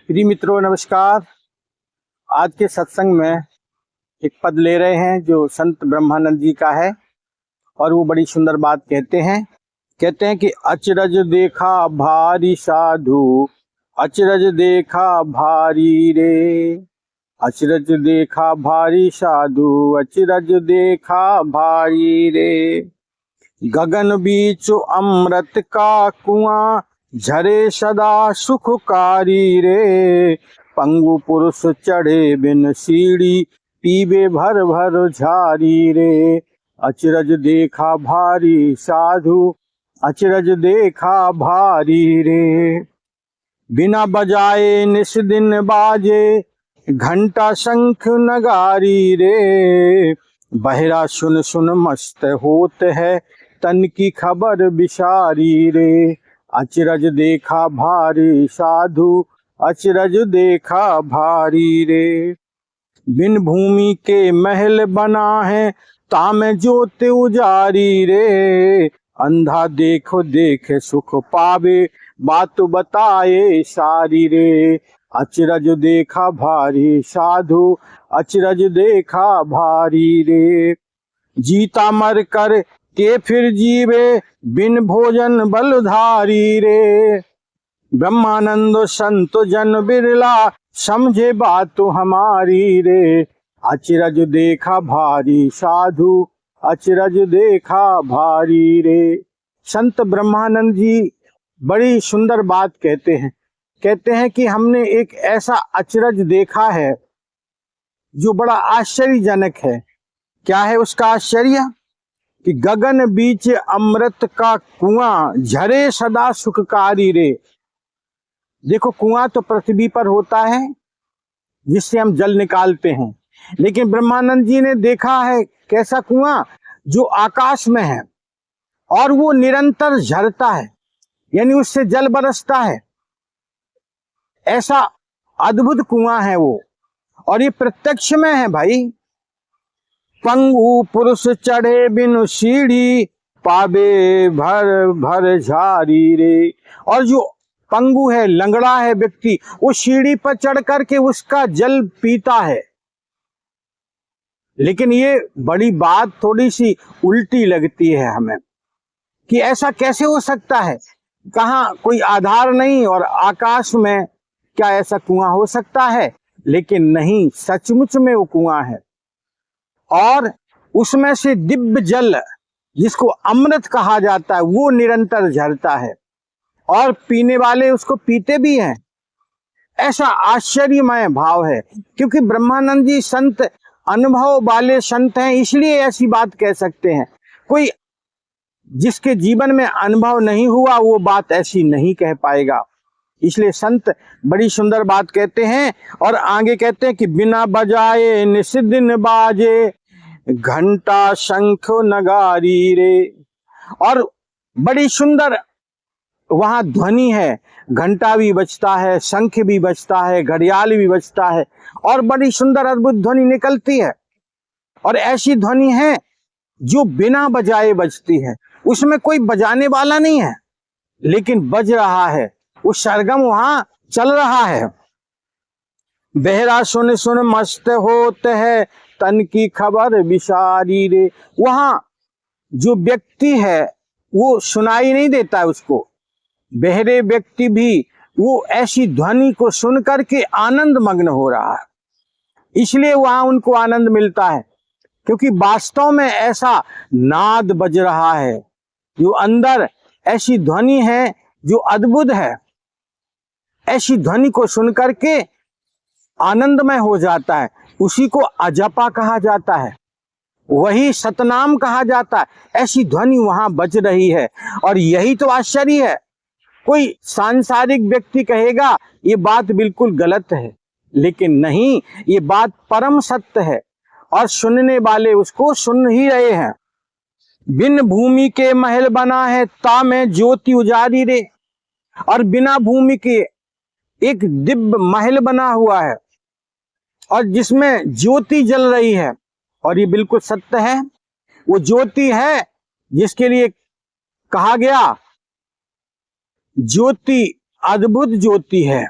प्रिय मित्रों नमस्कार। आज के सत्संग में एक पद ले रहे हैं जो संत ब्रह्मानंद जी का है और वो बड़ी सुंदर बात कहते हैं कि अचरज देखा भारी साधु, अचरज देखा भारी रे, अचरज देखा भारी साधु, अचरज देखा भारी रे। गगन बीच अमृत का कुआं, झरे सदा सुखकारी रे। पंगु पुरुष चढ़े बिन सीढ़ी, पीबे भर भर झारी रे। अचरज देखा भारी साधु, अचरज देखा भारी रे। बिना बजाए निस दिन बाजे, घंटा शंख नगारी रे। बहरा सुन सुन मस्त होत है, तन की खबर बिसारी रे। अचरज देखा भारी साधु, अचरज देखा भारी रे। बिन भूमि के महल बना है, ताम ज्योत उजारी रे। अंधा देखो देखे सुख पावे, बात बताए सारी रे। अचरज देखा भारी साधु, अचरज देखा भारी रे। जीता मर कर के फिर जीवे, बिन भोजन बलधारी रे। ब्रह्मानंद संत जन बिरला, समझे बात हमारी रे। अचरज देखा भारी साधु, अचरज देखा भारी रे। संत ब्रह्मानंद जी बड़ी सुंदर बात कहते हैं कि हमने एक ऐसा अचरज देखा है जो बड़ा आश्चर्यजनक है। क्या है उसका आश्चर्य? कि गगन बीच अमृत का कुआं, झरे सदा सुखकारी रे। देखो कुआं तो पृथ्वी पर होता है जिससे हम जल निकालते हैं, लेकिन ब्रह्मानंद जी ने देखा है कैसा कुआं जो आकाश में है और वो निरंतर झरता है, यानी उससे जल बरसता है। ऐसा अद्भुत कुआं है वो, और ये प्रत्यक्ष में है भाई। पंगु पुरुष चढ़े बिनु सीढ़ी, पावे भर भर झारी रे। और जो पंगु है, लंगड़ा है व्यक्ति, वो सीढ़ी पर चढ़ करके उसका जल पीता है। लेकिन ये बड़ी बात थोड़ी सी उल्टी लगती है हमें कि ऐसा कैसे हो सकता है। कहाँ कोई आधार नहीं, और आकाश में क्या ऐसा कुआं हो सकता है? लेकिन नहीं, सचमुच में वो कुआं है, और उसमें से दिव्य जल जिसको अमृत कहा जाता है वो निरंतर झरता है, और पीने वाले उसको पीते भी हैं। ऐसा आश्चर्यमय भाव है, क्योंकि ब्रह्मानंद जी संत अनुभव वाले संत हैं, इसलिए ऐसी बात कह सकते हैं। कोई जिसके जीवन में अनुभव नहीं हुआ वो बात ऐसी नहीं कह पाएगा। इसलिए संत बड़ी सुंदर बात कहते हैं, और आगे कहते हैं कि बिना बजाए निस दिन बाजे, घंटा शंख नगारी रे। और बड़ी सुंदर वहां ध्वनि है, घंटा भी बजता है, शंख भी बजता है, घड़ियाल भी बजता है, और बड़ी सुंदर अद्भुत ध्वनि निकलती है। और ऐसी ध्वनि है जो बिना बजाए बजती है, उसमें कोई बजाने वाला नहीं है, लेकिन बज रहा है, वो सरगम वहां चल रहा है। बहरा सुन सुन मस्त होते है, तन की खबर बिसारी रे। वहां जो व्यक्ति है वो सुनाई नहीं देता है उसको। बहरे व्यक्ति भी वो ऐसी ध्वनि को सुन करके आनंद मग्न हो रहा है, इसलिए वहां उनको आनंद मिलता है, क्योंकि वास्तव में ऐसा नाद बज रहा है, जो अंदर ऐसी ध्वनि है जो अद्भुत है। ऐसी ध्वनि को सुन करके आनंदमय हो जाता है, उसी को अजपा कहा जाता है, वही सतनाम कहा जाता है। ऐसी ध्वनि वहां बज रही है, और यही तो आश्चर्य है। कोई सांसारिक व्यक्ति कहेगा ये बात बिल्कुल गलत है, लेकिन नहीं, ये बात परम सत्य है, और सुनने वाले उसको सुन ही रहे हैं। बिन भूमि के महल बना है, ता में ज्योति उजारी रे। और बिना भूमि के एक दिव्य महल बना हुआ है, और जिसमें ज्योति जल रही है, और ये बिल्कुल सत्य है। वो ज्योति है जिसके लिए कहा गया ज्योति अद्भुत ज्योति है,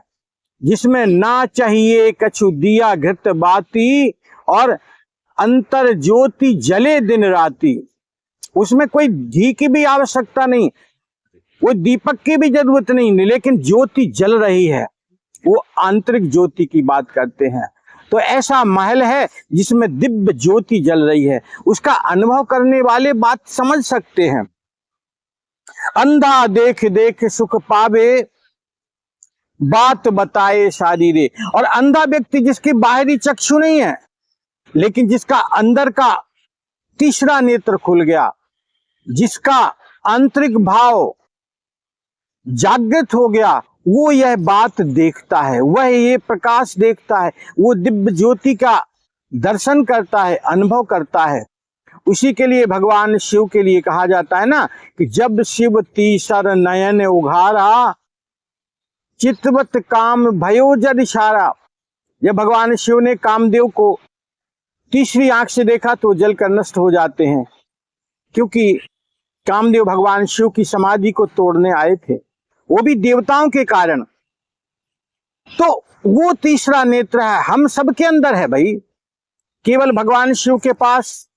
जिसमें ना चाहिए कछु दिया घृत बाती और अंतर ज्योति जले दिन राती। उसमें कोई घी की भी आवश्यकता नहीं, वो दीपक की भी जरूरत नहीं, लेकिन ज्योति जल रही है। वो आंतरिक ज्योति की बात करते हैं। तो ऐसा महल है जिसमें दिव्य ज्योति जल रही है, उसका अनुभव करने वाले बात समझ सकते हैं। अंधा देख देख सुख पावे, बात बताए सारी रे। और अंधा व्यक्ति जिसकी बाहरी चक्षु नहीं है, लेकिन जिसका अंदर का तीसरा नेत्र खुल गया, जिसका आंतरिक भाव जागृत हो गया, वो यह बात देखता है, वह ये प्रकाश देखता है, वो दिव्य ज्योति का दर्शन करता है, अनुभव करता है। उसी के लिए भगवान शिव के लिए कहा जाता है ना कि जब शिव तीसर नयन उघारा, चितवत काम भयो जद इशारा। जब भगवान शिव ने कामदेव को तीसरी आंख से देखा तो जलकर नष्ट हो जाते हैं, क्योंकि कामदेव भगवान शिव की समाधि को तोड़ने आए थे, वो भी देवताओं के कारण। तो वो तीसरा नेत्र है, हम सबके अंदर है भाई, केवल भगवान शिव के पास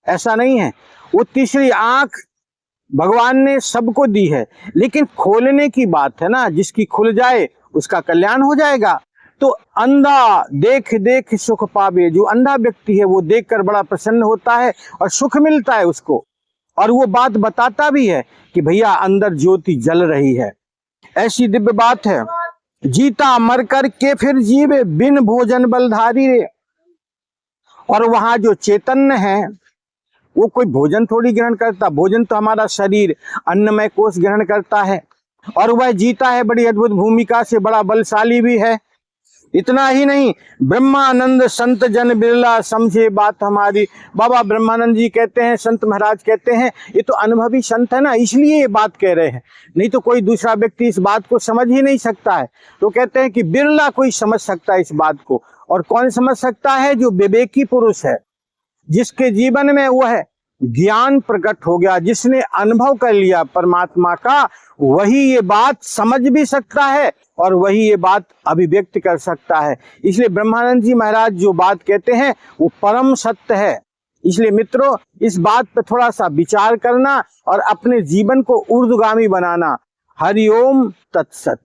ऐसा नहीं है। वो तीसरी आंख भगवान ने सबको दी है, लेकिन खोलने की बात है ना, जिसकी खुल जाए उसका कल्याण हो जाएगा। तो अंधा देख देख सुख पावे, जो अंधा व्यक्ति है वो देखकर बड़ा प्रसन्न होता है और सुख मिलता है उसको, और वो बात बताता भी है कि भैया अंदर ज्योति जल रही है। ऐसी दिव्य बात है। जीता मर कर के फिर जीवे, बिन भोजन बलधारी रे। और वहां जो चैतन्य है वो कोई भोजन थोड़ी ग्रहण करता, भोजन तो हमारा शरीर अन्नमय कोष ग्रहण करता है, और वह जीता है बड़ी अद्भुत भूमिका से, बड़ा बलशाली भी है। इतना ही नहीं, ब्रह्मानंद संत जन बिरला समझे बात हमारी। बाबा ब्रह्मानंद जी कहते हैं, संत महाराज कहते हैं, ये तो अनुभवी संत है ना, इसलिए ये बात कह रहे हैं, नहीं तो कोई दूसरा व्यक्ति इस बात को समझ ही नहीं सकता है। तो कहते हैं कि बिरला कोई समझ सकता है इस बात को। और कौन समझ सकता है? जो विवेकी पुरुष है, जिसके जीवन में वह ज्ञान प्रकट हो गया, जिसने अनुभव कर लिया परमात्मा का, वही ये बात समझ भी सकता है और वही ये बात अभिव्यक्त कर सकता है। इसलिए ब्रह्मानंद जी महाराज जो बात कहते हैं वो परम सत्य है। इसलिए मित्रों, इस बात पर थोड़ा सा विचार करना और अपने जीवन को ऊर्ध्वगामी बनाना। हरिओम तत्सत।